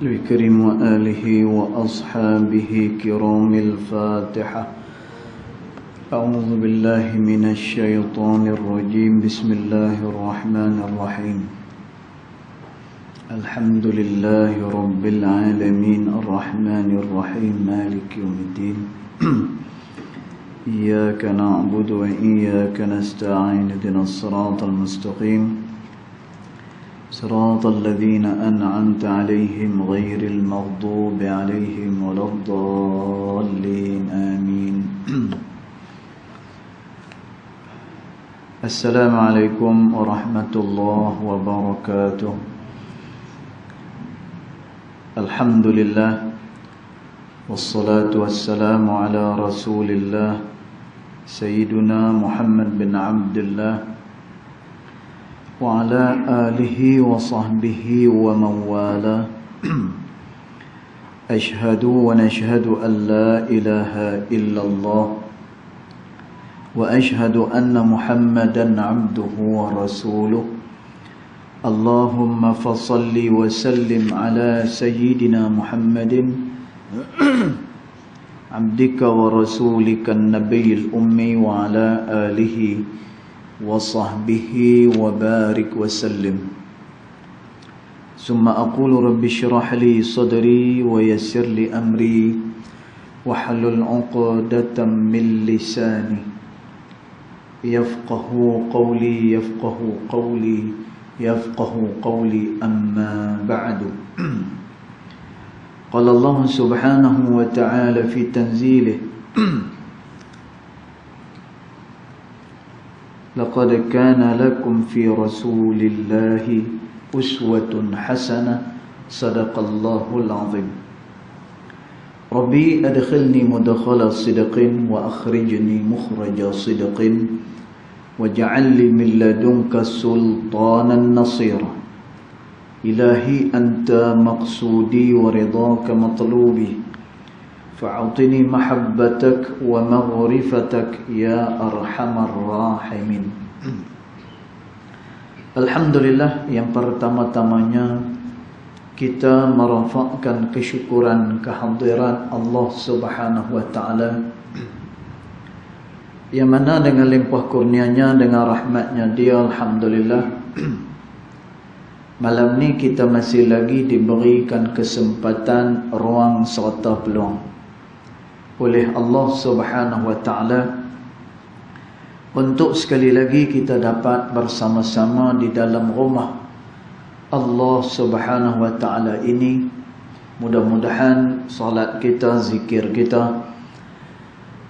الكريم وآله وأصحابه كرام الفاتحة. أعوذ بالله من الشيطان الرجيم. بسم الله الرحمن الرحيم. الحمد لله رب العالمين الرحمن الرحيم مالك يوم الدين. إياك نعبد وإياك نستعين اهدنا الصراط المستقيم صراط الذين أنعمت عليهم غير المغضوب عليهم ولا الضالين آمين. السلام عليكم ورحمة الله وبركاته. الحمد لله والصلاة والسلام على رسول الله سيدنا محمد بن عبد الله وعلى آله وصحبه ومن والاه. أشهد ونشهد أن لا إله إلا الله وأشهد أن محمدا عبده ورسوله. اللهم فصل وسلم على سيدنا محمد عبدك ورسولك النبي الأمي وعلى آله وصحبه وبارك وسلم. ثم أقول رب اشرح لي صدري ويسر لي أمري واحلل عقدة من لساني يفقه قولي أما بعد. قال الله سبحانه وتعالى في تنزيله: لقد كان لكم في رسول الله أسوة حسنة صدق الله العظيم. ربي أدخلني مدخل صدق وأخرجني مخرج صدق واجعل لي من لدنك سلطانا نصيرا. إلهي أنت مقصودي ورضاك مطلوبي فأعطني محبتك ومغرفتك يا أرحم الراحمين. Alhamdulillah, yang pertama-tamanya kita merafakkan kesyukuran kehadiran Allah Subhanahu wa taala, yang mana dengan limpah kurnianya, dengan rahmatnya Dia, alhamdulillah, malam ni kita masih lagi diberikan kesempatan, ruang serta peluang oleh Allah Subhanahu wa taala untuk sekali lagi kita dapat bersama-sama di dalam rumah Allah Subhanahu wa taala ini. Mudah-mudahan salat kita, zikir kita,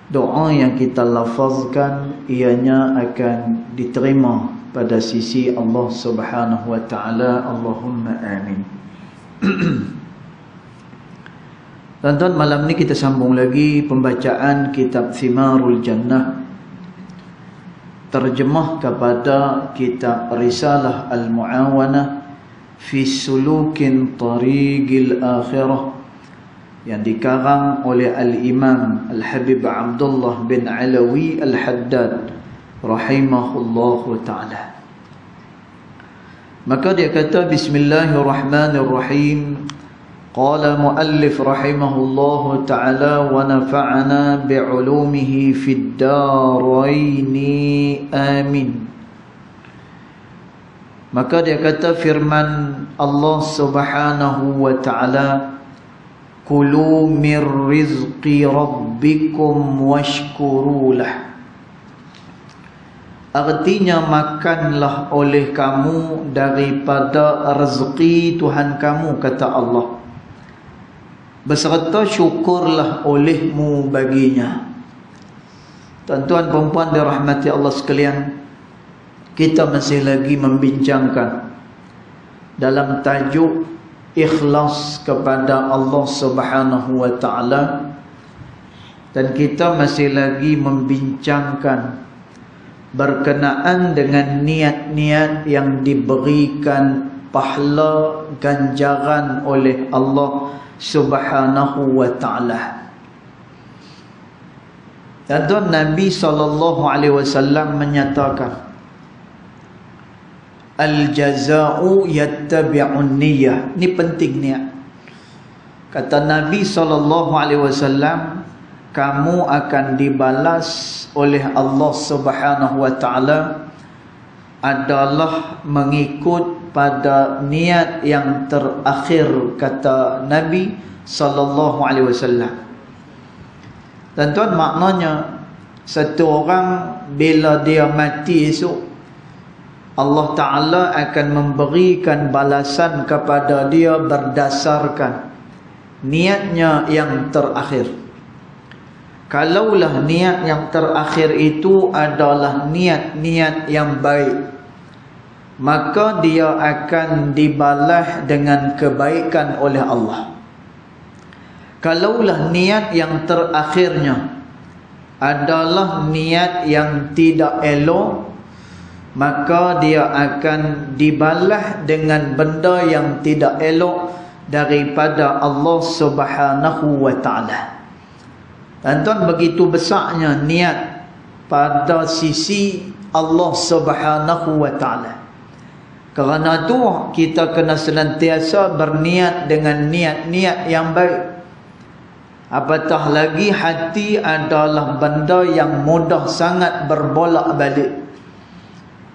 doa yang kita lafazkan ianya akan diterima pada sisi Allah Subhanahu wa taala. Allahumma amin. Tuan-tuan, malam ni kita sambung lagi pembacaan kitab Thimarul Jannah, terjemah kepada kitab Risalah Al-Mu'awanah fi Sulukin Tariqil Akhirah, yang dikarang oleh Al-Imam Al-Habib Abdullah bin Alawi Al-Haddad rahimahullahu ta'ala. Maka dia kata, Bismillahirrahmanirrahim. Qala muallif rahimahullahu ta'ala wa nafa'ana bi'ulumihi fid daraini amin. Maka dia kata, firman Allah Subhanahu wa ta'ala, kulu mir rizqi rabbikum washkurulah. Artinya, makanlah oleh kamu daripada rezeki Tuhan kamu, kata Allah, beserta syukurlah olehmu baginya. Tuan-tuan perempuan dirahmati Allah sekalian, kita masih lagi membincangkan dalam tajuk ikhlas kepada Allah Subhanahu wa taala, dan kita masih lagi membincangkan berkenaan dengan niat-niat yang diberikan pahala ganjaran oleh Allah Subhanahu wa ta'ala. Dan Nabi SAW menyatakan, Al-jaza'u yattabi'un niyah. Ini penting niat. Kata Nabi SAW, kamu akan dibalas oleh Allah Subhanahu wa taala adalah mengikut pada niat yang terakhir, kata Nabi SAW. Dan tuan, maknanya satu orang bila dia mati esok, Allah Ta'ala akan memberikan balasan kepada dia berdasarkan niatnya yang terakhir. Kalaulah niat yang terakhir itu adalah niat-niat yang baik, maka dia akan dibalas dengan kebaikan oleh Allah. Kalaulah niat yang terakhirnya adalah niat yang tidak elok, maka dia akan dibalas dengan benda yang tidak elok daripada Allah Subhanahu wa taala. Dan tuan, begitu besarnya niat pada sisi Allah Subhanahu wa taala. Kerana tu kita kena senantiasa berniat dengan niat-niat yang baik. Apatah lagi hati adalah benda yang mudah sangat berbolak-balik.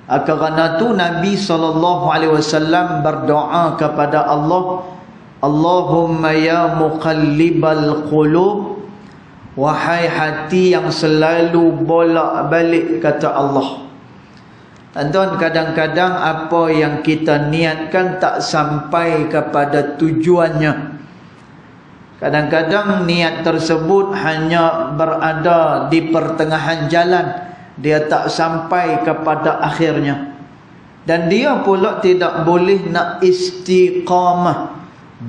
Kerana tu Nabi SAW berdoa kepada Allah, Allahumma ya muqallibal qulub, wahai hati yang selalu bolak-balik, kata Allah. Tuan, kadang-kadang apa yang kita niatkan tak sampai kepada tujuannya. Kadang-kadang niat tersebut hanya berada di pertengahan jalan, dia tak sampai kepada akhirnya. Dan dia pula tidak boleh nak istiqamah,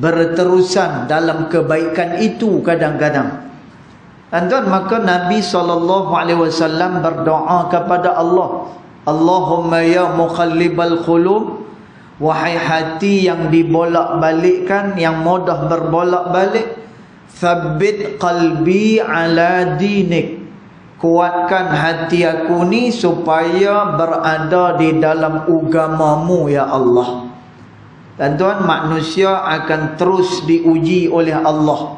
berterusan dalam kebaikan itu kadang-kadang. Dan tuan, maka Nabi SAW berdoa kepada Allah, Allahumma ya muqallibal qulub, wahai hati yang dibolak-balikkan, yang mudah berbolak-balik, thabbit qalbi ala dinik, kuatkan hati aku ni supaya berada di dalam agamamu ya Allah. Dan tuan, manusia akan terus diuji oleh Allah.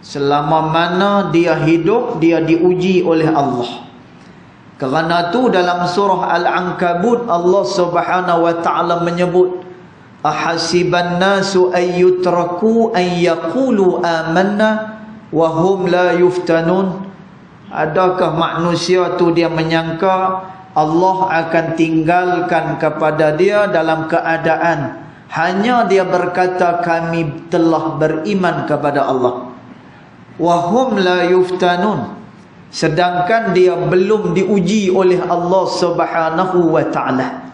Selama mana dia hidup, dia diuji oleh Allah. Kerana tu dalam surah Al-Ankabut Allah Subhanahu wa taala menyebut, ahasiban nasu ayyutraku an yaqulu amanna wa hum la yuftanun. Adakah manusia tu dia menyangka Allah akan tinggalkan kepada dia dalam keadaan hanya dia berkata kami telah beriman kepada Allah, wa hum la yuftanun, sedangkan dia belum diuji oleh Allah Subhanahu wa taala.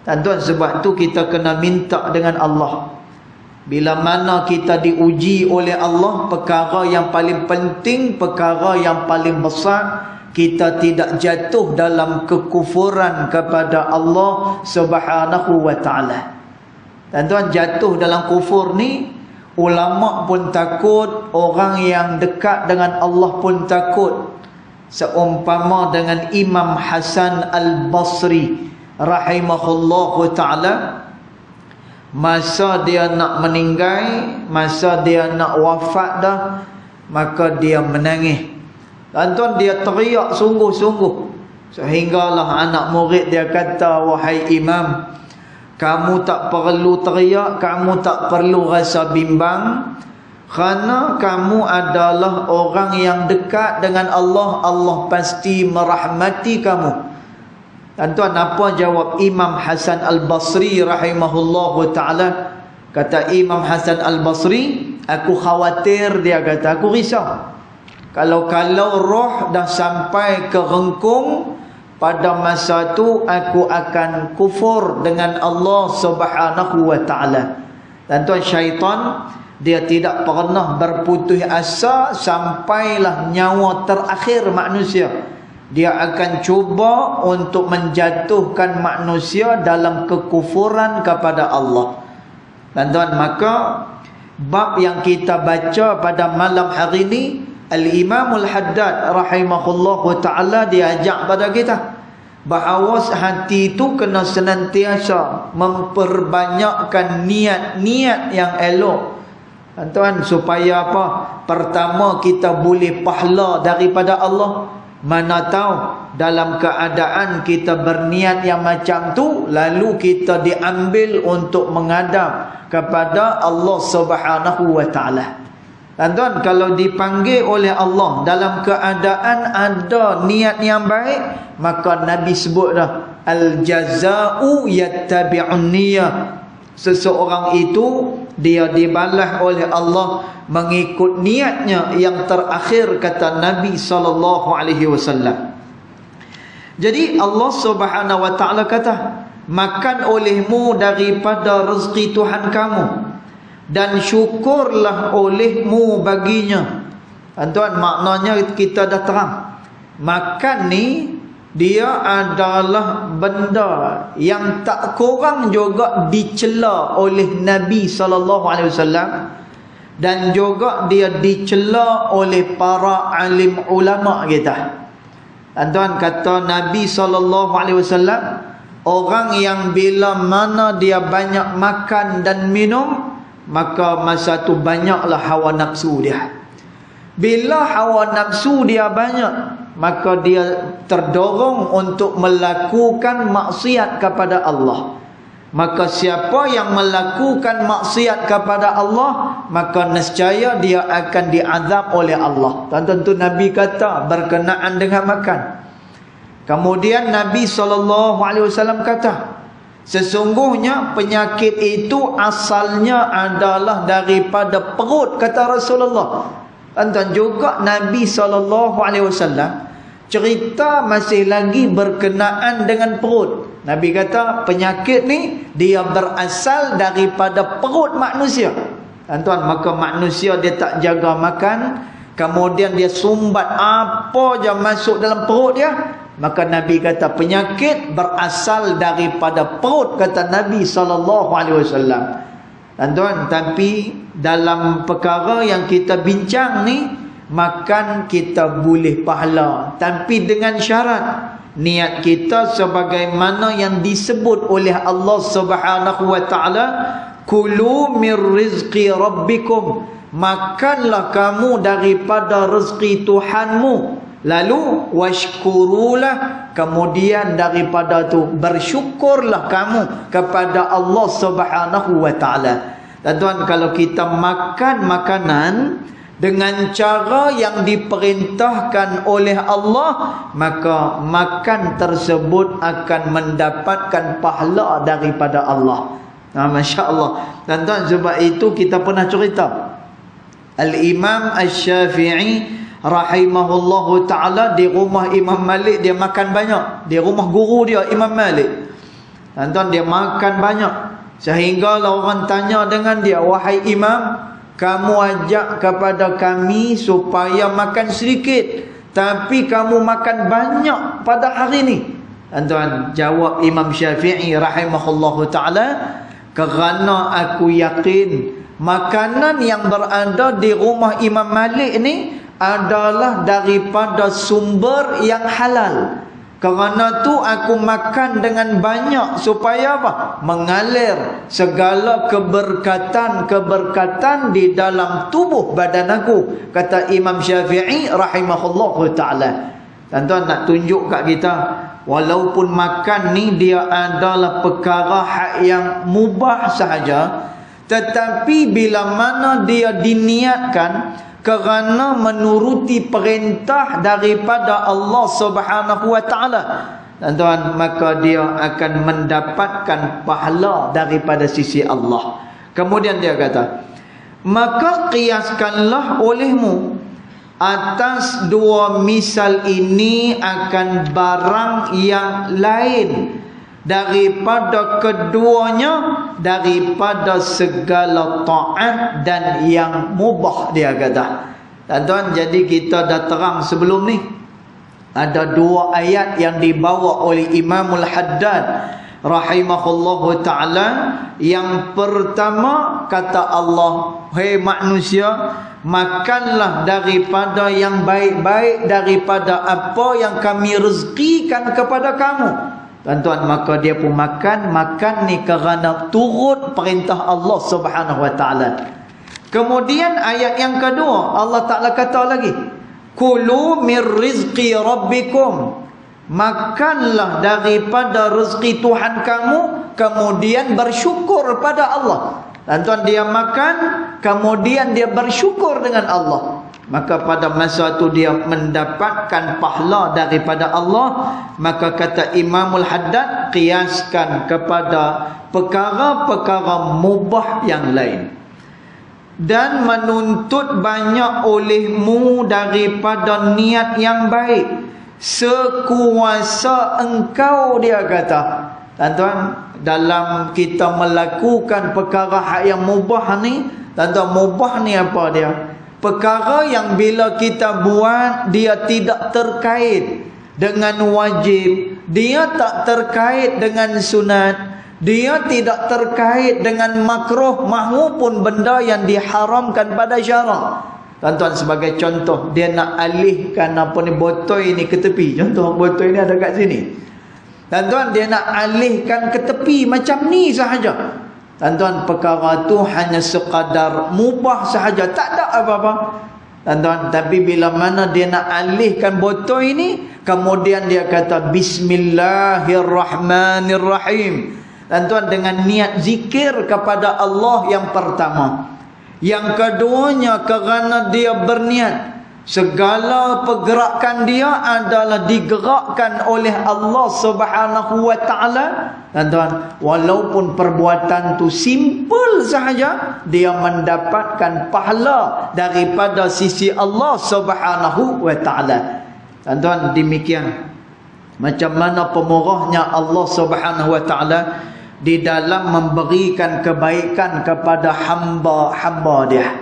Dan tuan, sebab tu kita kena minta dengan Allah. Bila mana kita diuji oleh Allah, perkara yang paling penting, perkara yang paling besar, kita tidak jatuh dalam kekufuran kepada Allah Subhanahu wa taala. Dan tuan, jatuh dalam kufur ni, ulama pun takut, orang yang dekat dengan Allah pun takut. Seumpama dengan Imam Hasan Al-Basri rahimahullahu ta'ala, masa dia nak meninggal, masa dia nak wafat dah, maka dia menangis. Dan tuan, dia teriak sungguh-sungguh, sehinggalah anak murid dia kata, wahai Imam, kamu tak perlu teriak, kamu tak perlu rasa bimbang, kerana kamu adalah orang yang dekat dengan Allah, Allah pasti merahmati kamu. Dan tuan, apa jawab Imam Hasan Al-Basri rahimahullahu ta'ala? Kata Imam Hasan Al-Basri, aku khawatir, dia kata, aku risau. Kalau roh dah sampai ke rengkung, pada masa tu aku akan kufur dengan Allah Subhanahu wa ta'ala. Dan tuan, syaitan dia tidak pernah berputus asa sampailah nyawa terakhir manusia. Dia akan cuba untuk menjatuhkan manusia dalam kekufuran kepada Allah. Dan tuan, maka bab yang kita baca pada malam hari ini, Al-Imam Al-Haddad rahimahullahu ta'ala dia ajak pada kita bahawa hati itu kena senantiasa memperbanyakkan niat-niat yang elok. Tuan, supaya apa? Pertama, kita boleh pahala daripada Allah. Mana tahu dalam keadaan kita berniat yang macam tu, lalu kita diambil untuk menghadap kepada Allah Subhanahu wa ta'ala. Tuan, kalau dipanggil oleh Allah dalam keadaan ada niat yang baik, maka Nabi sebut dah, al-jaza'u yattabi'un niyah. Seseorang itu dia dibalas oleh Allah mengikut niatnya yang terakhir, kata Nabi SAW. Jadi Allah Subhanahu wa ta'ala kata, makan olehmu daripada rezeki Tuhan kamu dan syukurlah olehmu baginya. Tuan, maknanya kita dah terang. Makan ni dia adalah benda yang tak kurang juga dicela oleh Nabi SAW, dan juga dia dicela oleh para alim ulama kita. Tuan, kata Nabi SAW, orang yang bila mana dia banyak makan dan minum, maka masa tu banyaklah hawa nafsu dia. Bila hawa nafsu dia banyak, maka dia terdorong untuk melakukan maksiat kepada Allah. Maka siapa yang melakukan maksiat kepada Allah, maka nescaya dia akan diazab oleh Allah. Dan tentu Nabi kata berkenaan dengan makan. Kemudian Nabi SAW kata, sesungguhnya penyakit itu asalnya adalah daripada perut, kata Rasulullah. Dan juga Nabi SAW cerita masih lagi berkenaan dengan perut. Nabi kata penyakit ni dia berasal daripada perut manusia. Tuan, maka manusia dia tak jaga makan, kemudian dia sumbat apa je masuk dalam perut dia, maka Nabi kata penyakit berasal daripada perut, kata Nabi SAW. Tuan, tapi dalam perkara yang kita bincang ni, makan kita boleh pahala, tapi dengan syarat niat kita sebagaimana yang disebut oleh Allah Subhanahu wa ta'ala, kulu mir rizqi rabbikum, makanlah kamu daripada rezeki Tuhanmu, lalu washkurulah, kemudian daripada tu bersyukurlah kamu kepada Allah Subhanahu wa ta'ala. Dan tuan, kalau kita makan makanan dengan cara yang diperintahkan oleh Allah, maka makan tersebut akan mendapatkan pahala daripada Allah. Masya Allah. Dan tuan, sebab itu kita pernah cerita Al-Imam Al-Syafi'i rahimahullahu ta'ala, di rumah Imam Malik dia makan banyak. Di rumah guru dia Imam Malik, dan tuan, dia makan banyak, sehinggalah orang tanya dengan dia, wahai Imam, kamu ajak kepada kami supaya makan sedikit, tapi kamu makan banyak pada hari ni. Dan tuan, jawab Imam Syafi'i rahimahullahu ta'ala, kerana aku yakin makanan yang berada di rumah Imam Malik ni adalah daripada sumber yang halal. Kerana tu aku makan dengan banyak supaya apa? Mengalir segala keberkatan-keberkatan di dalam tubuh badan aku, kata Imam Syafi'i rahimahullahu ta'ala. Dan tuan, nak tunjuk kat kita, walaupun makan ni dia adalah perkara hak yang mubah sahaja, tetapi bila mana dia diniatkan kerana menuruti perintah daripada Allah Subhanahu wa ta'ala, dan tuan, maka dia akan mendapatkan pahala daripada sisi Allah. Kemudian dia kata, maka kiaskanlah olehmu atas dua misal ini akan barang yang lain daripada keduanya, daripada segala taat dan yang mubah, dia kata. Dan tuan, jadi kita dah terang sebelum ni, ada dua ayat yang dibawa oleh Imamul Haddad rahimahullahu ta'ala. Yang pertama, kata Allah, hei manusia, makanlah daripada yang baik-baik, daripada apa yang kami rezekikan kepada kamu. Tuan-tuan, maka dia pun makan ni kerana turut perintah Allah Subhanahu wa ta'ala. Kemudian ayat yang kedua, Allah Ta'ala kata lagi, kulu mir rizqi rabbikum, makanlah daripada rezeki Tuhan kamu, kemudian bersyukur pada Allah. Tuan-tuan, dia makan, kemudian dia bersyukur dengan Allah, maka pada masa itu dia mendapatkan pahala daripada Allah. Maka kata Imamul Haddad, kiaskan kepada perkara-perkara mubah yang lain, dan menuntut banyak olehmu daripada niat yang baik sekuasa engkau, dia kata. Tuan-tuan, dalam kita melakukan perkara yang mubah ni, tuan-tuan, mubah ni apa dia? Perkara yang bila kita buat, dia tidak terkait dengan wajib, dia tak terkait dengan sunat, dia tidak terkait dengan makruh maupun benda yang diharamkan pada syarak. Tuan-tuan, sebagai contoh, dia nak alihkan botol ini ke tepi. Contoh, botol ini ada kat sini. Tuan-tuan, dia nak alihkan ke tepi macam ni sahaja. Tuan-tuan, perkara tu hanya sekadar mubah sahaja, tak ada apa-apa. Tuan-tuan, tapi bila mana dia nak alihkan botol ini, kemudian dia kata Bismillahirrahmanirrahim. Tuan-tuan, dengan niat zikir kepada Allah yang pertama. Yang keduanya, kerana dia berniat segala pergerakan dia adalah digerakkan oleh Allah Subhanahu wa Ta'ala. Tuan-tuan, walaupun perbuatan tu simple sahaja, dia mendapatkan pahala daripada sisi Allah Subhanahu wa Ta'ala. Tuan-tuan, demikian macam mana pemurahnya Allah Subhanahu wa Ta'ala di dalam memberikan kebaikan kepada hamba-hamba dia.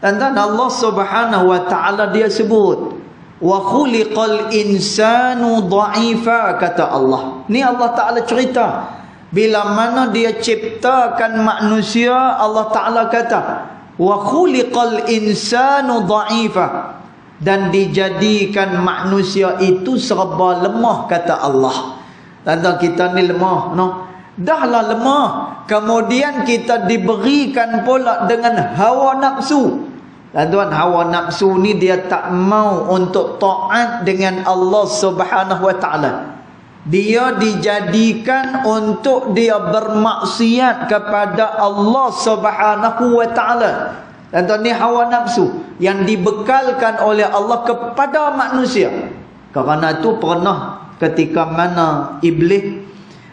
Dan Allah Subhanahu wa Ta'ala dia sebut, wa khuliqal insanu dha'ifa, kata Allah. Ni Allah Ta'ala cerita bila mana dia ciptakan manusia. Allah Ta'ala kata wa khuliqal insanu dha'ifa, dan dijadikan manusia itu serba lemah, kata Allah. Tentang kita ni lemah, no? Dahlah lemah, kemudian kita diberikan pula dengan hawa nafsu. Tuan-tuan, hawa nafsu ni dia tak mau untuk taat dengan Allah Subhanahu wa Ta'ala. Dia dijadikan untuk dia bermaksiat kepada Allah Subhanahu wa Ta'ala. Tuan-tuan, ni hawa nafsu yang dibekalkan oleh Allah kepada manusia. Kerana itu pernah ketika mana iblis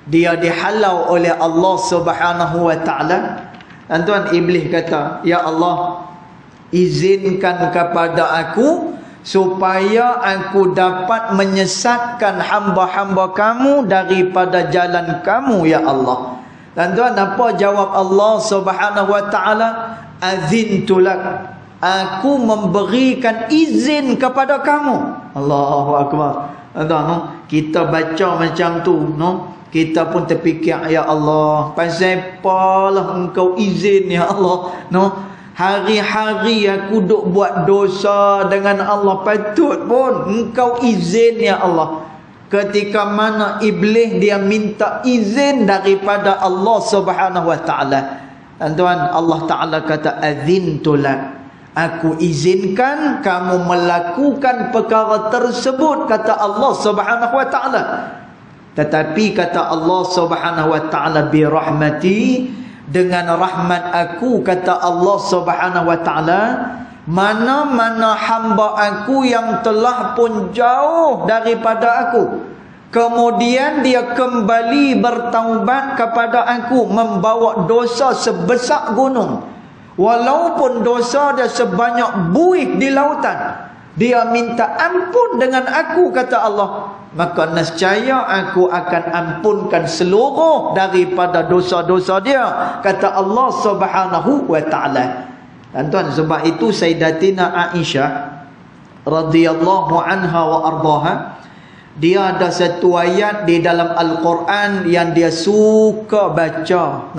dia dihalau oleh Allah Subhanahu wa Ta'ala. Tuan-tuan, iblis kata, ya Allah, izinkan kepada aku supaya aku dapat menyesatkan hamba-hamba kamu daripada jalan kamu, ya Allah. Tuan-tuan, apa jawab Allah Subhanahu wa Ta'ala? Azintu lak, aku memberikan izin kepada kamu. Allahu Akbar. Tuan-tuan, kita baca macam tu, no? Kita pun terfikir, ya Allah, pasal apalah engkau izin, ya Allah, no? Hari-hari aku duk buat dosa dengan Allah, patut pun engkau izin, ya Allah. Ketika mana iblis dia minta izin daripada Allah Subhanahu wa Ta'ala. Tuan-tuan, Allah Ta'ala kata azintu lak, aku izinkan kamu melakukan perkara tersebut, kata Allah Subhanahu wa Ta'ala. Tetapi kata Allah Subhanahu wa Ta'ala, bi rahmati, dengan rahmat aku, kata Allah Subhanahu wa Ta'ala, mana-mana hamba aku yang telah pun jauh daripada aku, kemudian dia kembali bertaubat kepada aku, membawa dosa sebesar gunung, walaupun dosa dia sebanyak buih di lautan, dia minta ampun dengan aku, kata Allah, maka nescaya aku akan ampunkan seluruh daripada dosa-dosa dia, kata Allah Subhanahu wa Ta'ala. Tuan-tuan, sebab itu Sayyidatina Aisyah radhiyallahu anha wa ardaha, dia ada satu ayat di dalam Al-Quran yang dia suka baca,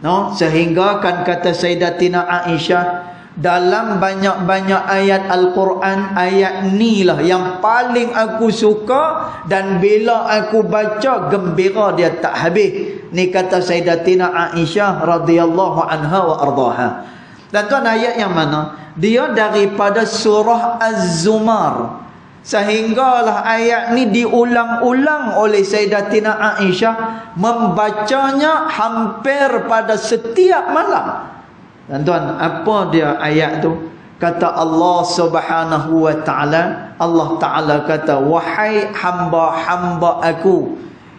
no? Sehingga kan kata Sayyidatina Aisyah, dalam banyak-banyak ayat Al-Quran, ayat ni lah yang paling aku suka, dan bila aku baca gembira dia tak habis. Ni kata Sayyidatina Aisyah radhiyallahu anha wa ardaha. Dan tuan ayat yang mana? Dia daripada surah Az-Zumar. Sehinggalah ayat ni diulang-ulang oleh Sayyidatina Aisyah, membacanya hampir pada setiap malam. Dan tuan, apa dia ayat tu? Kata Allah Subhanahu wa ta'ala, Allah Ta'ala kata, wahai hamba-hamba aku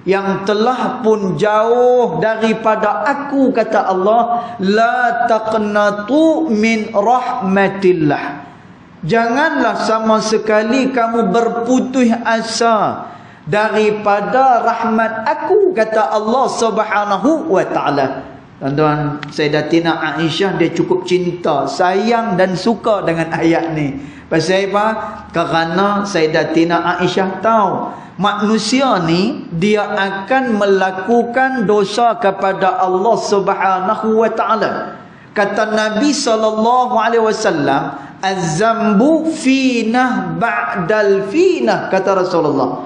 yang telah pun jauh daripada aku, kata Allah, la taqnatu min rahmatillah. Janganlah sama sekali kamu berputus asa daripada rahmat aku, kata Allah Subhanahu wa ta'ala. Tuan-tuan, Sayyidatina Aisyah dia cukup cinta, sayang dan suka dengan ayat ni. Pasal apa? Kerana Sayyidatina Aisyah tahu manusia ni dia akan melakukan dosa kepada Allah Subhanahu wa ta'ala. Kata Nabi SAW, az-zambu finah ba'dal finah, kata Rasulullah.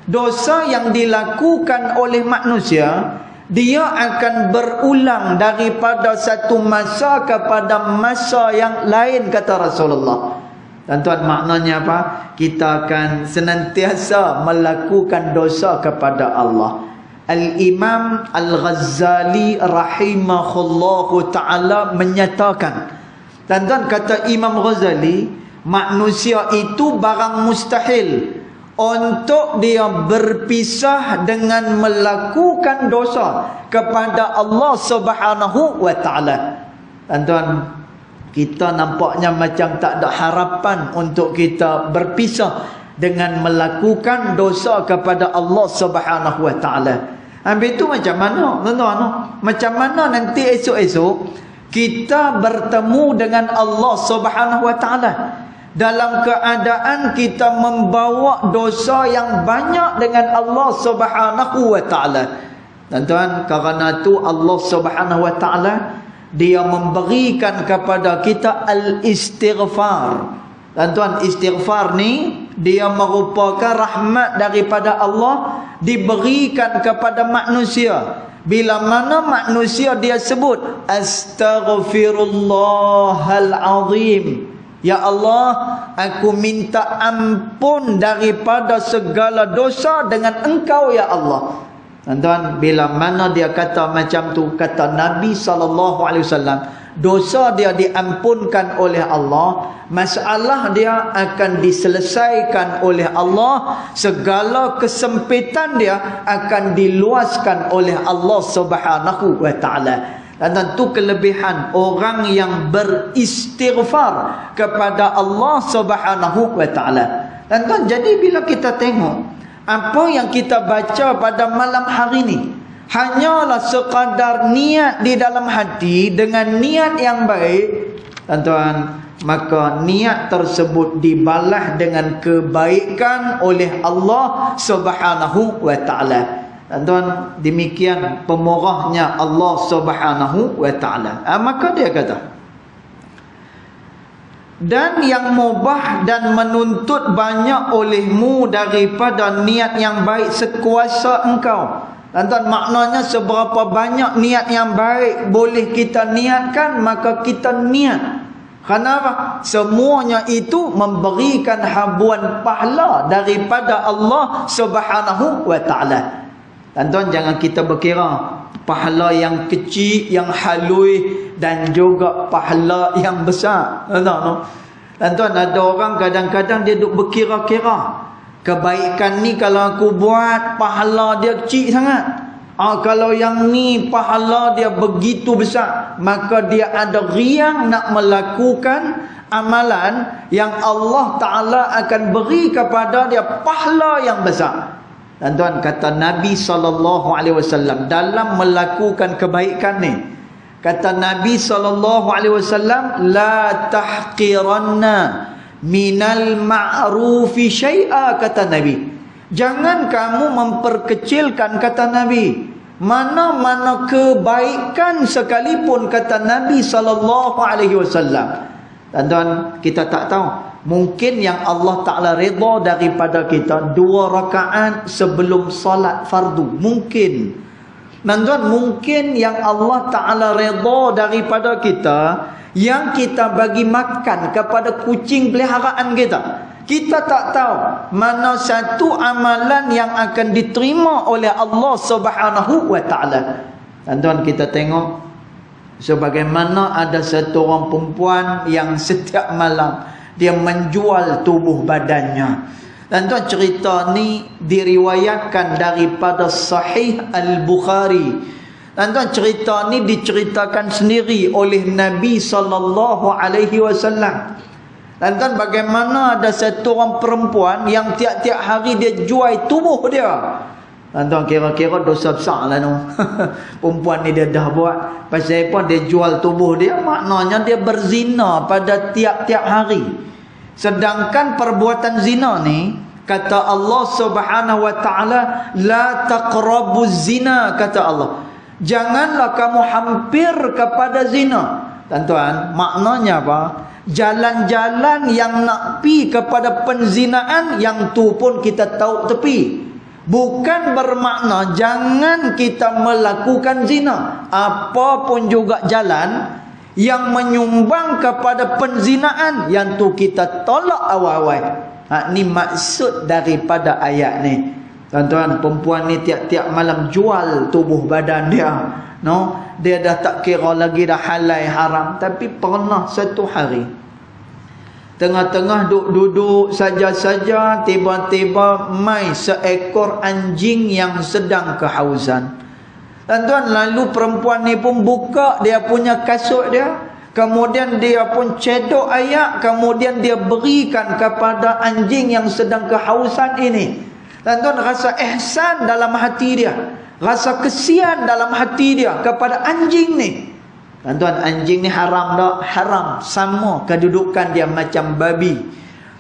Dosa yang dilakukan oleh manusia, dia akan berulang daripada satu masa kepada masa yang lain, kata Rasulullah. Dan tuan, maknanya apa? Kita akan senantiasa melakukan dosa kepada Allah. Al-Imam Al-Ghazali rahimahullahu ta'ala menyatakan, dan tuan, kata Imam Ghazali, manusia itu barang mustahil untuk dia berpisah dengan melakukan dosa kepada Allah Subhanahu wa ta'ala. Dan tuan, kita nampaknya macam tak ada harapan untuk kita berpisah dengan melakukan dosa kepada Allah Subhanahu wa ta'ala. Habis itu macam mana? Tuan-tuan, macam mana nanti esok-esok kita bertemu dengan Allah Subhanahu wa ta'ala dalam keadaan kita membawa dosa yang banyak dengan Allah Subhanahu wa ta'ala. Dan tuan, kerana itu Allah Subhanahu wa ta'ala dia memberikan kepada kita al-istighfar. Dan tuan, istighfar ni dia merupakan rahmat daripada Allah diberikan kepada manusia. Bila mana manusia dia sebut astaghfirullahal azim, ya Allah, aku minta ampun daripada segala dosa dengan Engkau, ya Allah. Tuan-tuan, bila mana dia kata macam tu, kata Nabi SAW, dosa dia diampunkan oleh Allah, masalah dia akan diselesaikan oleh Allah, segala kesempitan dia akan diluaskan oleh Allah Subhanahu wa ta'ala. Dan tentu kelebihan orang yang beristighfar kepada Allah Subhanahu wa ta'ala. Dan tuan, jadi bila kita tengok apa yang kita baca pada malam hari ini hanyalah sekadar niat di dalam hati dengan niat yang baik, dan tuan, maka niat tersebut dibalas dengan kebaikan oleh Allah Subhanahu wa ta'ala. Dan tuan, demikian pemurahnya Allah Subhanahu wa ta'ala. Maka dia kata, dan yang mubah dan menuntut banyak olehmu daripada niat yang baik sekuasa engkau. Dan tuan, maknanya seberapa banyak niat yang baik boleh kita niatkan, maka kita niat. Kenapa? Semuanya itu memberikan habuan pahala daripada Allah Subhanahu wa ta'ala. Dan tuan, jangan kita berkira pahala yang kecil, yang halus, dan juga pahala yang besar. Dan tuan, ada orang kadang-kadang dia duk berkira-kira, kebaikan ni kalau aku buat pahala dia kecil sangat, kalau yang ni pahala dia begitu besar, maka dia ada riang nak melakukan amalan yang Allah Ta'ala akan beri kepada dia pahala yang besar. Dan tuan, kata Nabi SAW dalam melakukan kebaikan ni, kata Nabi SAW, la tahqiranna minal ma'rufi syai'a, kata Nabi. Jangan kamu memperkecilkan, kata Nabi, mana-mana kebaikan sekalipun, kata Nabi SAW. Dan tuan, kita tak tahu, mungkin yang Allah Ta'ala redha daripada kita 2 rakaat sebelum solat fardu. Mungkin. Dan tuan, mungkin yang Allah Ta'ala redha daripada kita yang kita bagi makan kepada kucing peliharaan kita. Kita tak tahu mana satu amalan yang akan diterima oleh Allah Subhanahu wa taala. Tuan-tuan, kita tengok sebagaimana ada satu orang perempuan yang setiap malam dia menjual tubuh badannya. Dan tuan, cerita ni diriwayatkan daripada Sahih Al-Bukhari. Dan tuan, cerita ni diceritakan sendiri oleh Nabi sallallahu alaihi wasallam. Dan tuan, bagaimana ada satu orang perempuan yang tiap-tiap hari dia jual tubuh dia. Dan tuan, kira-kira dosa besar lah tu. Perempuan ni dia dah buat. Pasal apa? Dia jual tubuh dia, maknanya dia berzina pada tiap-tiap hari. Sedangkan perbuatan zina ni, kata Allah Subhanahu wa taala, la taqrabuz zina, kata Allah. Janganlah kamu hampir kepada zina. Tuan-tuan, maknanya apa? Jalan-jalan yang nak pi kepada penzinaan, yang tu pun kita tahu tepi. Bukan bermakna jangan kita melakukan zina. Apapun juga jalan yang menyumbang kepada penzinaan, yang tu kita tolak awal-awal. Ni maksud daripada ayat ni. Tuan-tuan, perempuan ni tiap-tiap malam jual tubuh badan dia. Dia dah tak kira lagi dah halal haram. Tapi pernah satu hari, tengah-tengah duduk saja-saja, tiba-tiba mai seekor anjing yang sedang kehausan. Tuan-tuan, lalu perempuan ni pun buka dia punya kasut dia, kemudian dia pun cedok air, kemudian dia berikan kepada anjing yang sedang kehausan ini. Tuan-tuan, rasa ihsan dalam hati dia, rasa kesian dalam hati dia kepada anjing ni. Tuan-tuan, anjing ni haram tak? Haram. Sama kedudukan dia macam babi.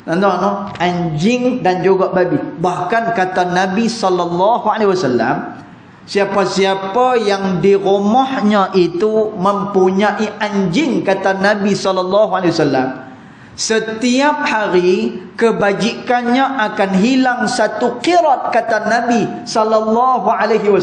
Tuan-tuan, anjing dan juga babi. Bahkan kata Nabi SAW, siapa-siapa yang di rumahnya itu mempunyai anjing, kata Nabi SAW, setiap hari kebajikannya akan hilang satu qirat, kata Nabi SAW.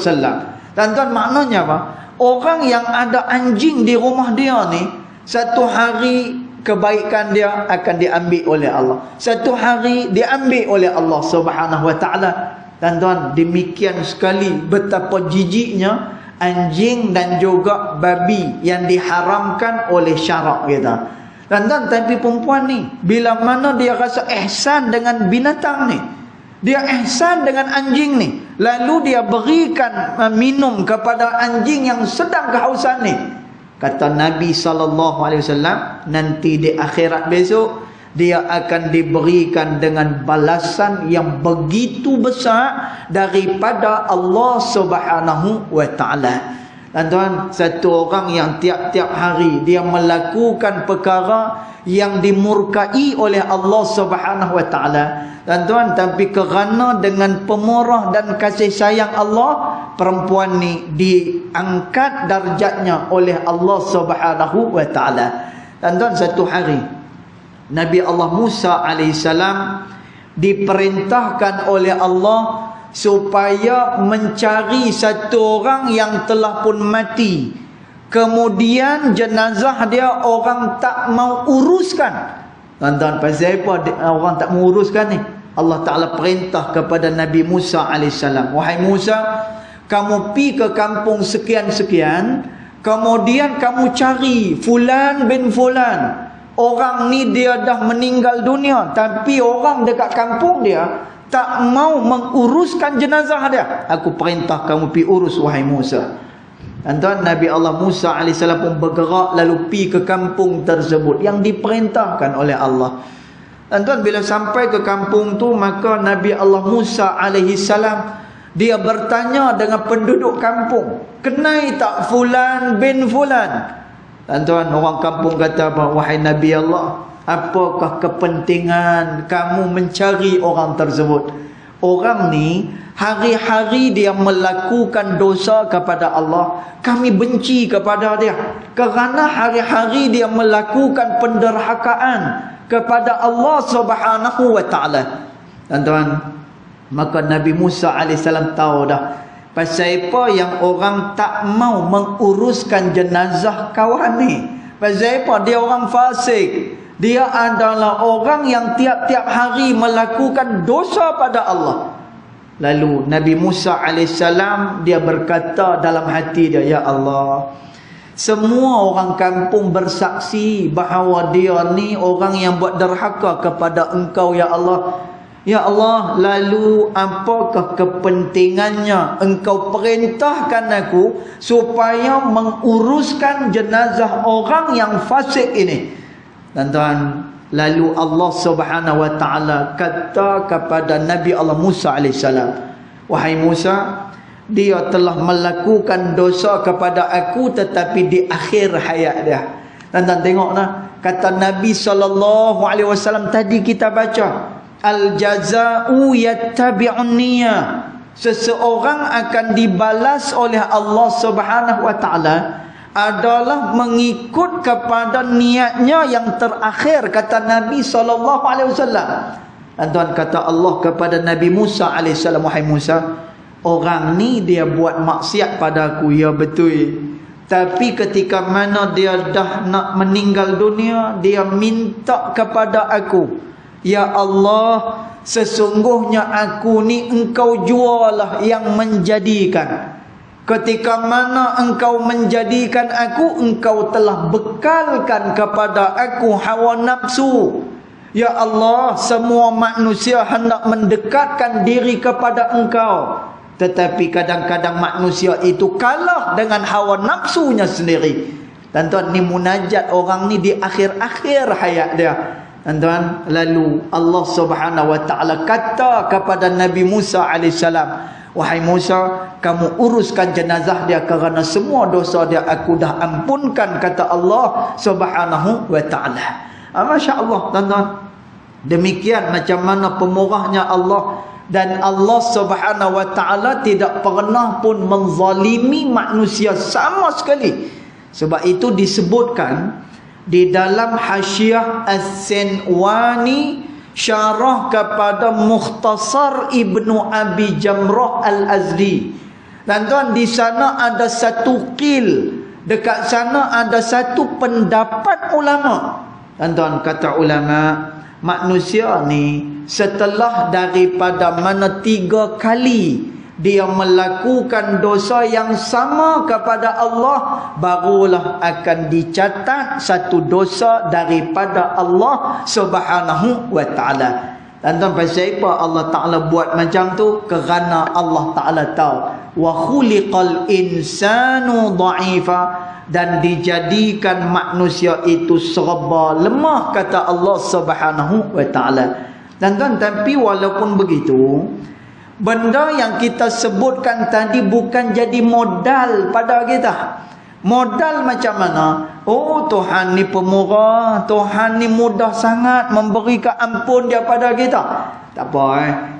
Tuan-tuan, maknanya apa? Orang yang ada anjing di rumah dia ni, satu hari kebaikan dia akan diambil oleh Allah. Satu hari diambil oleh Allah Subhanahu wa taala. Tuan-tuan, demikian sekali betapa jijiknya anjing dan juga babi yang diharamkan oleh syarak kita. Tuan-tuan, tapi perempuan ni, bila mana dia rasa ihsan dengan binatang ni, dia ihsan dengan anjing ni, lalu dia berikan minum kepada anjing yang sedang kehausan ni, kata Nabi SAW, nanti di akhirat besok dia akan diberikan dengan balasan yang begitu besar daripada Allah Subhanahu wa taala. Tuan-tuan, satu orang yang tiap-tiap hari dia melakukan perkara yang dimurkai oleh Allah Subhanahu wa taala. Tuan-tuan, tapi kerana dengan pemurah dan kasih sayang Allah, perempuan ni diangkat darjatnya oleh Allah Subhanahu wa taala. Tuan-tuan, satu hari Nabi Allah Musa alaihissalam diperintahkan oleh Allah supaya mencari satu orang yang telah pun mati, kemudian jenazah dia orang tak mau uruskan. Tuan-tuan, pasal apa orang tak mau uruskan ni? Allah Ta'ala perintah kepada Nabi Musa alaihissalam, wahai Musa, kamu pi ke kampung sekian-sekian, kemudian kamu cari Fulan bin Fulan. Orang ni dia dah meninggal dunia, tapi orang dekat kampung dia tak mau menguruskan jenazah dia. Aku perintah kamu pi urus, wahai Musa. Tuan-tuan, Nabi Allah Musa AS pun bergerak lalu pi ke kampung tersebut yang diperintahkan oleh Allah. Tuan-tuan, bila sampai ke kampung tu, maka Nabi Allah Musa AS dia bertanya dengan penduduk kampung, kenai tak Fulan bin Fulan? Tuan-tuan, orang kampung kata apa? Wahai Nabi Allah, apakah kepentingan kamu mencari orang tersebut? Orang ni hari-hari dia melakukan dosa kepada Allah. Kami benci kepada dia kerana hari-hari dia melakukan penderhakaan kepada Allah Subhanahu wa taala. Tuan-tuan, maka Nabi Musa AS tahu dah pasal apa yang orang tak mau menguruskan jenazah kawan ni. Pasal apa? Dia orang fasik. Dia adalah orang yang tiap-tiap hari melakukan dosa pada Allah. Lalu Nabi Musa AS dia berkata dalam hati dia, ya Allah, semua orang kampung bersaksi bahawa dia ni orang yang buat derhaka kepada Engkau, ya Allah. Ya Allah, lalu apakah kepentingannya Engkau perintahkan aku supaya menguruskan jenazah orang yang fasik ini? Tuan-tuan, lalu Allah Subhanahu wa taala kata kepada Nabi Allah Musa AS, wahai Musa, dia telah melakukan dosa kepada aku tetapi di akhir hayat dia. Tuan-tuan tengoklah, kata Nabi SAW tadi kita baca, al-jaza'u yattabi'un niyyah. Seseorang akan dibalas oleh Allah Subhanahu wa taala adalah mengikut kepada niatnya yang terakhir, kata Nabi SAW. Dan Tuhan kata Allah kepada Nabi Musa AS, wahai Musa, orang ni dia buat maksiat pada aku, ya betul. Tapi ketika mana dia dah nak meninggal dunia, dia minta kepada aku, ya Allah, sesungguhnya aku ni Engkau jualah yang menjadikan. Ketika mana Engkau menjadikan aku, Engkau telah bekalkan kepada aku hawa nafsu. Ya Allah, semua manusia hendak mendekatkan diri kepada Engkau, tetapi kadang-kadang manusia itu kalah dengan hawa nafsunya sendiri. Tuan-tuan, ni munajat orang ni di akhir-akhir hayat dia. Tuan-tuan, lalu Allah Subhanahu wa taala kata kepada Nabi Musa alaihissalam, wahai Musa, kamu uruskan jenazah dia kerana semua dosa dia aku dah ampunkan, kata Allah Subhanahu wa taala. Masya Allah, tuan-tuan. Demikian macam mana pemurahnya Allah. Dan Allah Subhanahu wa taala tidak pernah pun menzalimi manusia sama sekali. Sebab itu disebutkan di dalam Hasyiah As-Sinwani, syarah kepada Mukhtasar Ibnu Abi Jamrah Al-Azdi. Dan tuan, di sana ada satu qil, dekat sana ada satu pendapat ulama. Dan tuan, kata ulama, manusia ni setelah daripada mana 3 kali dia melakukan dosa yang sama kepada Allah, barulah akan dicatat satu dosa daripada Allah Subhanahu wa taala. Dan tuan, pasal apa Allah Taala buat macam tu? Kerana Allah Taala tahu wa khuliqal insanu dha'ifa, dan dijadikan manusia itu serba lemah, kata Allah Subhanahu wa taala. Dan tuan, tapi walaupun begitu, benda yang kita sebutkan tadi bukan jadi modal pada kita. Modal macam mana? Oh, Tuhan ni pemurah, Tuhan ni mudah sangat memberikan ampun dia pada kita. Tak apa,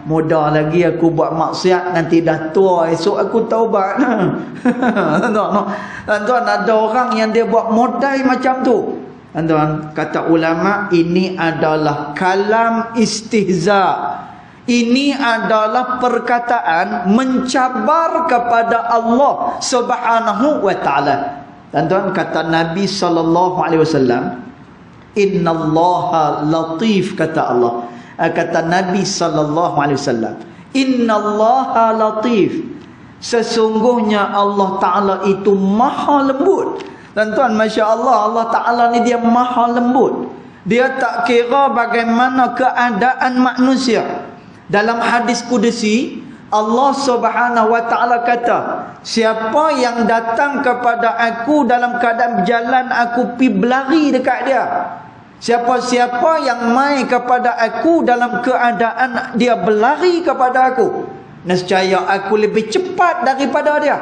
mudah lagi aku buat maksiat, nanti dah tua esok aku taubat. Tuan-tuan, ada orang yang dia buat modal macam tu. Tuan-tuan, kata ulama, ini adalah kalam istihza. Ini adalah perkataan mencabar kepada Allah Subhanahu wa taala. Tuan-tuan, kata Nabi SAW, innallaha latif, kata Allah. Kata Nabi SAW, innallaha latif, sesungguhnya Allah Ta'ala itu maha lembut. Tuan-tuan, Masya Allah, Allah Ta'ala ni dia maha lembut. Dia tak kira bagaimana keadaan manusia. Dalam hadis kudusi, Allah Subhanahu wa taala kata, siapa yang datang kepada aku dalam keadaan berjalan, aku pi berlari dekat dia. Siapa-siapa yang mai kepada aku dalam keadaan dia berlari kepada aku, nescaya aku lebih cepat daripada dia.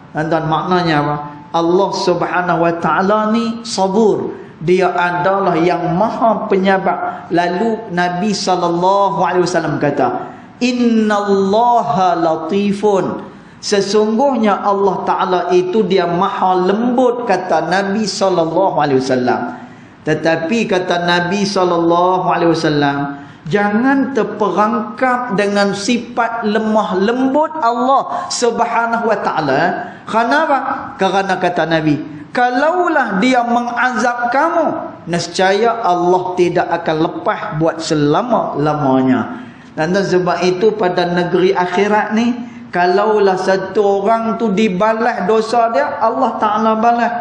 Tuan-tuan, maknanya apa? Allah Subhanahu wa taala ni sabur. Dia adalah yang maha penyabar. Lalu Nabi SAW kata, innallaha latifun, sesungguhnya Allah Ta'ala itu dia maha lembut, kata Nabi SAW. Tetapi kata Nabi SAW, jangan terperangkap dengan sifat lemah lembut Allah Subhanahu wa taala. Kenapa? Kerana kata Nabi, Kalaulah dia mengazab kamu, nescaya Allah tidak akan lepas buat selama-lamanya. Dan sebab itu pada negeri akhirat ni, kalaulah satu orang tu dibalas dosa dia, Allah Ta'ala balas.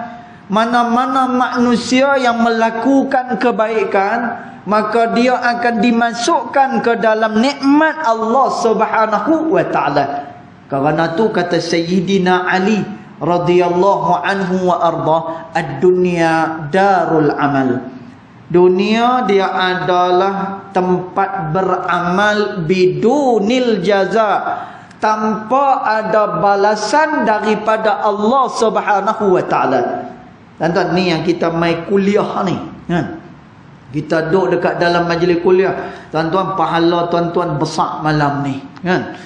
Mana-mana manusia yang melakukan kebaikan, maka dia akan dimasukkan ke dalam nikmat Allah Subhanahu wa Ta'ala. Kerana tu kata Sayyidina Ali radhiyallahu anhu wa arda, ad-dunya darul amal. Dunia dia adalah tempat beramal bidunil jaza, tanpa ada balasan daripada Allah Subhanahu wa Ta'ala. Tuan-tuan, ni yang kita mai kuliah ni kan? Kita duduk dekat dalam majlis kuliah, tuan-tuan, pahala tuan-tuan besar malam ni kan?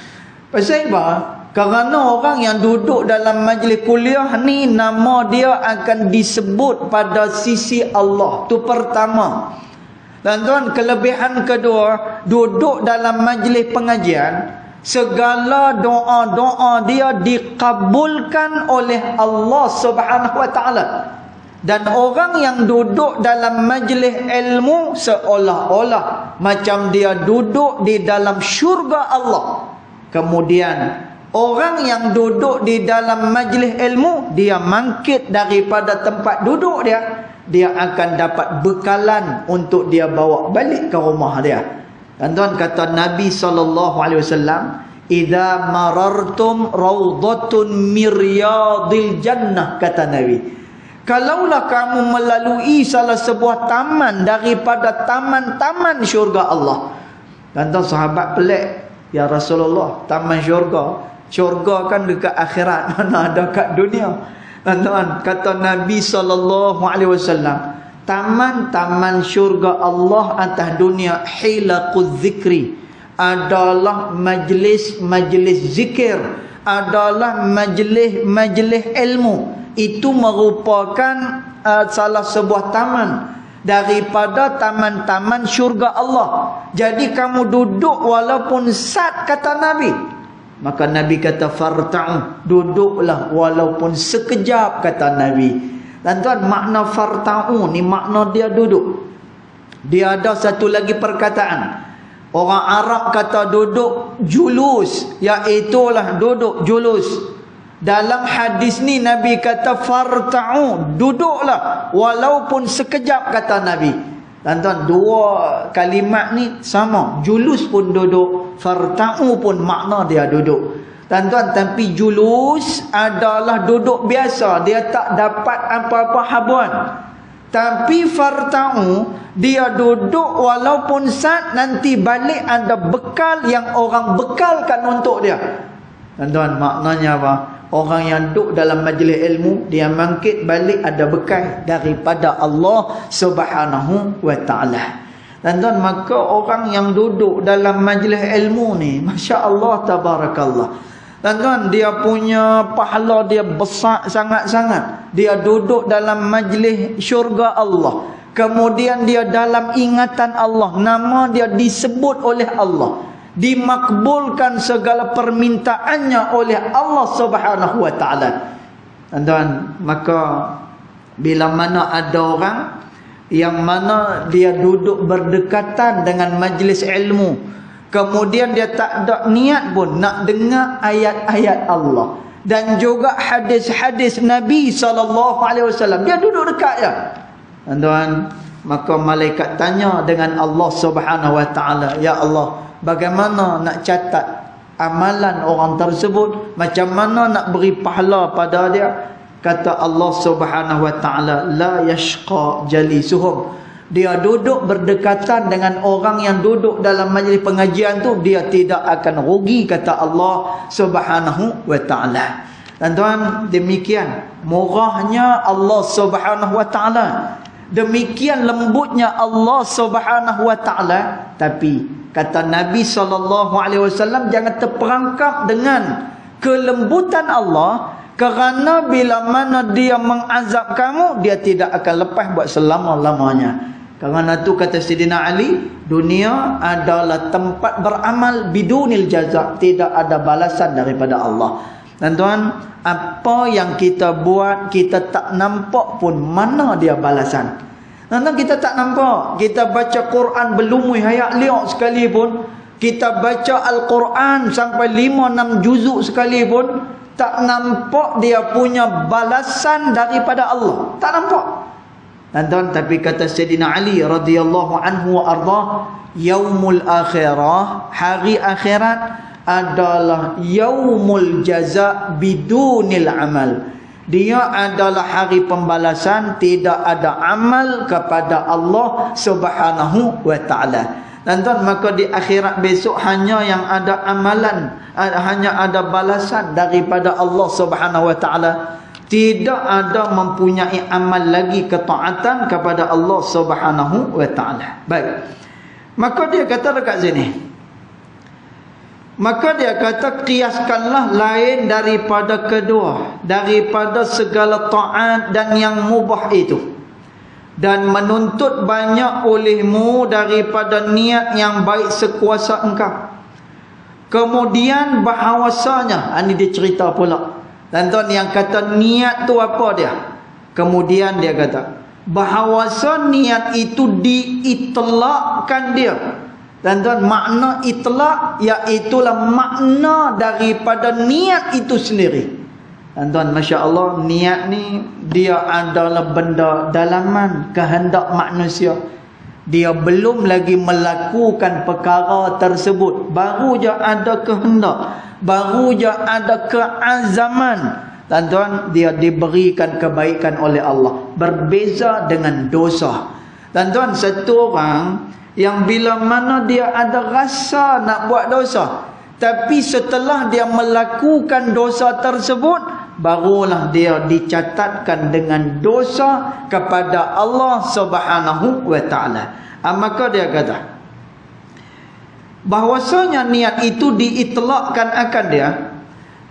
Pasal apa? Kerana orang yang duduk dalam majlis kuliah ni, nama dia akan disebut pada sisi Allah. Tu pertama. Tuan-tuan, kelebihan kedua, duduk dalam majlis pengajian, segala doa-doa dia dikabulkan oleh Allah Subhanahu wa Ta'ala. Dan orang yang duduk dalam majlis ilmu seolah-olah macam dia duduk di dalam syurga Allah. Kemudian orang yang duduk di dalam majlis ilmu, dia mangkit daripada tempat duduk dia, dia akan dapat bekalan untuk dia bawa balik ke rumah dia. Tuan-tuan, kata Nabi SAW, "Idza marartum rawdatun miryadil jannah," kata Nabi, kalaulah kamu melalui salah sebuah taman daripada taman-taman syurga Allah. Tuan-tuan, sahabat pelik, "Ya Rasulullah, taman syurga? Syurga kan dekat akhirat, mana ada kat dunia?" Tuan-tuan, kata Nabi SAW, taman-taman syurga Allah atas dunia, hilaquz zikri, adalah majlis-majlis zikir, adalah majlis-majlis ilmu. Itu merupakan salah sebuah taman daripada taman-taman syurga Allah. Jadi kamu duduk walaupun sat, kata Nabi. Maka Nabi kata, "Farta'u," duduklah walaupun sekejap, kata Nabi. Dan tuan, makna farta'u ni makna dia duduk. Dia ada satu lagi perkataan. Orang Arab kata duduk julus, iaitulah duduk julus. Dalam hadis ni Nabi kata farta'u, duduklah walaupun sekejap, kata Nabi. Tuan-tuan, dua kalimat ni sama. Julus pun duduk, farta'u pun makna dia duduk. Tuan-tuan, tapi julus adalah duduk biasa, dia tak dapat apa-apa habuan. Tapi farta'u, dia duduk walaupun sat, nanti balik ada bekal yang orang bekalkan untuk dia. Tuan-tuan, maknanya apa? Orang yang duduk dalam majlis ilmu, dia mangkit balik ada bekal daripada Allah Subhanahu wa Ta'ala. Tuan-tuan, maka orang yang duduk dalam majlis ilmu ni, Masya Allah, tabarakallah. Tuan-tuan, dia punya pahala dia besar sangat-sangat. Dia duduk dalam majlis syurga Allah. Kemudian dia dalam ingatan Allah. Nama dia disebut oleh Allah. Dimakbulkan segala permintaannya oleh Allah Subhanahu wa Ta'ala. Tuan-tuan, maka bila mana ada orang yang mana dia duduk berdekatan dengan majlis ilmu, kemudian dia tak ada niat pun nak dengar ayat-ayat Allah dan juga hadis-hadis Nabi SAW, dia duduk dekat je. Tuan-tuan, maka malaikat tanya dengan Allah Subhanahu wa Ta'ala, "Ya Allah, bagaimana nak catat amalan orang tersebut? Macam mana nak beri pahala pada dia?" Kata Allah Subhanahu wa Ta'ala, "La yashqa jalisuhum." Dia duduk berdekatan dengan orang yang duduk dalam majlis pengajian tu, dia tidak akan rugi, kata Allah Subhanahu wa Ta'ala. Tuan-tuan, demikian murahnya Allah Subhanahu wa Ta'ala, demikian lembutnya Allah Subhanahu wa Ta'ala. Tapi kata Nabi SAW, jangan terperangkap dengan kelembutan Allah, kerana bila mana dia mengazab kamu, dia tidak akan lepas buat selama-lamanya. Kerana tu kata Sayyidina Ali, dunia adalah tempat beramal bidunil jazak, tidak ada balasan daripada Allah. Tuan-tuan, apa yang kita buat kita tak nampak pun mana dia balasan. Tuan-tuan, kita tak nampak. Kita baca Quran berlumui hayat liok sekalipun, kita baca Al-Quran sampai 5-6 juzuk sekalipun, tak nampak dia punya balasan daripada Allah. Tak nampak. Tuan-tuan, tapi kata Sayyidina Ali radhiyallahu anhu wa ardah, yaumul akhirah, hari akhirat adalah yaumul jaza bidunil amal. Dia adalah hari pembalasan, tidak ada amal kepada Allah Subhanahu wa taala. Tuan-tuan, maka di akhirat besok hanya yang ada amalan, hanya ada balasan daripada Allah Subhanahu wa taala. Tidak ada mempunyai amal lagi ketaatan kepada Allah Subhanahu wa taala. Baik. Maka dia kata dekat sini, maka dia kata, kiaskanlah lain daripada kedua, daripada segala taat dan yang mubah itu, dan menuntut banyak olehmu daripada niat yang baik sekuasa engkau. Kemudian bahawasanya, ini dia cerita pula. Dan tuan, yang kata niat tu apa dia? Kemudian dia kata, bahawasa niat itu diitlakkan dia. Dan tuan, makna itlak iaitulah makna daripada niat itu sendiri. Dan tuan, Masya Allah, niat ni dia adalah benda dalaman kehendak manusia. Dia belum lagi melakukan perkara tersebut, baru je ada kehendak, baru je ada keazaman. Dan tuan, dia diberikan kebaikan oleh Allah. Berbeza dengan dosa. Dan tuan, satu orang yang bila mana dia ada rasa nak buat dosa, tapi setelah dia melakukan dosa tersebut, barulah dia dicatatkan dengan dosa kepada Allah Subhanahu wa taala. Maka dia kata bahwasanya niat itu diitlakkan akan dia,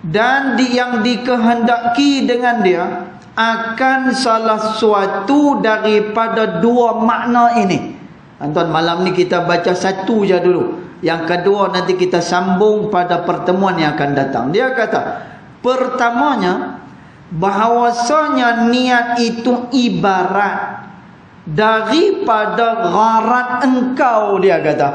dan yang dikehendaki dengan dia akan salah suatu daripada dua makna ini. Tuan, malam ni kita baca satu je dulu. Yang kedua nanti kita sambung pada pertemuan yang akan datang. Dia kata, pertamanya, bahawasanya niat itu ibarat daripada gharat engkau, dia kata.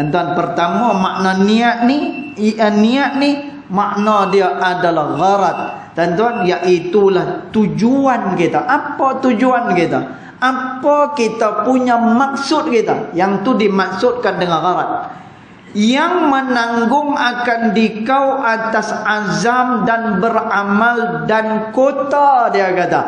Tuan, pertama makna niat ni makna dia adalah gharat. Tuan, iaitulah tujuan kita. Apa tujuan kita? Apa kita punya maksud kita? Yang tu dimaksudkan dengan gharat. Yang menanggung akan dikau atas azam dan beramal dan kota, dia kata.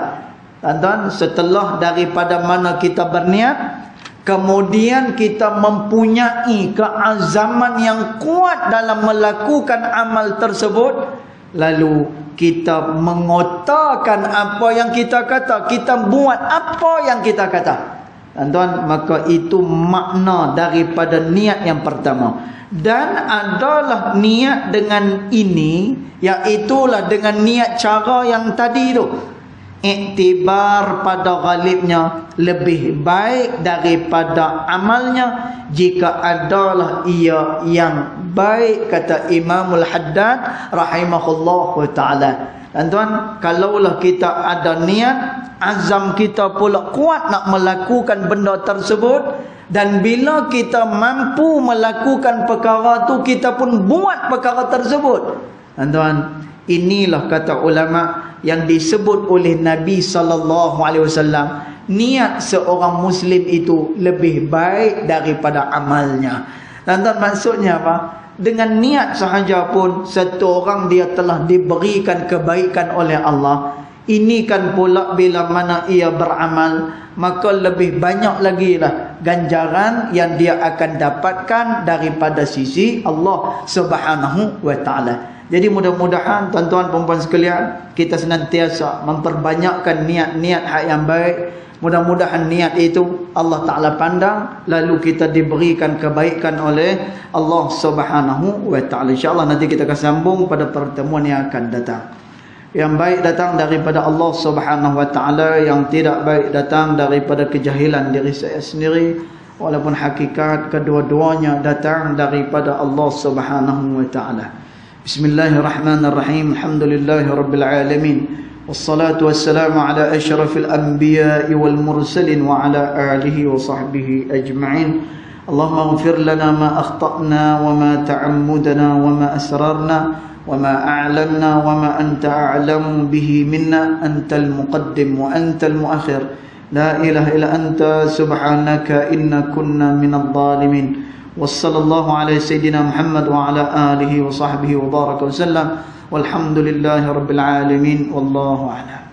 Tuan-tuan, setelah daripada mana kita berniat, kemudian kita mempunyai keazaman yang kuat dalam melakukan amal tersebut, lalu kita mengotakan apa yang kita kata, kita buat apa yang kita kata. Tuan-tuan, maka itu makna daripada niat yang pertama. Dan adalah niat dengan ini, iaitulah dengan niat cara yang tadi itu, iktibar pada ghalibnya lebih baik daripada amalnya jika adalah ia yang baik, kata Imamul Haddad rahimahullahu ta'ala. Dan tuan, kalaulah kita ada niat, azam kita pula kuat nak melakukan benda tersebut, dan bila kita mampu melakukan perkara tu, kita pun buat perkara tersebut. Dan tuan, inilah kata ulama yang disebut oleh Nabi SAW, niat seorang Muslim itu lebih baik daripada amalnya. Dan tuan, maksudnya apa? Dengan niat sahaja pun satu orang dia telah diberikan kebaikan oleh Allah. Ini kan pula bila mana ia beramal, maka lebih banyak lagi lah ganjaran yang dia akan dapatkan daripada sisi Allah Subhanahu wa ta'ala. Jadi mudah-mudahan tuan-tuan perempuan sekalian, kita senantiasa memperbanyakkan niat-niat hak yang baik. Mudah-mudahan niat itu Allah Ta'ala pandang, lalu kita diberikan kebaikan oleh Allah Subhanahu wa ta'ala. InsyaAllah nanti kita akan sambung pada pertemuan yang akan datang. Yang baik datang daripada Allah Subhanahu wa ta'ala, yang tidak baik datang daripada kejahilan diri saya sendiri, walaupun hakikat kedua-duanya datang daripada Allah Subhanahu wa ta'ala. Bismillahirrahmanirrahim. Alhamdulillahirabbil alamin. Wassalatu wassalamu ala asyrafil anbiya'i wal mursalin wa ala alihi wa sahbihi ajma'in. Allahumma ighfir lana ma akhta'na wa ma ta'ammudna wa ma asrarna wa ma a'lanna wa ma anta a'lamu bihi minna, antal muqaddim wa antal muakhir, la ilaha illa anta subhanaka inna kunna minadh dhalimin. Wassallallahu ala sayyidina Muhammad wa ala alihi wa sahbihi wa baraka wa sallam. Walhamdulillahi rabbil alamin. Wallahu a'lam.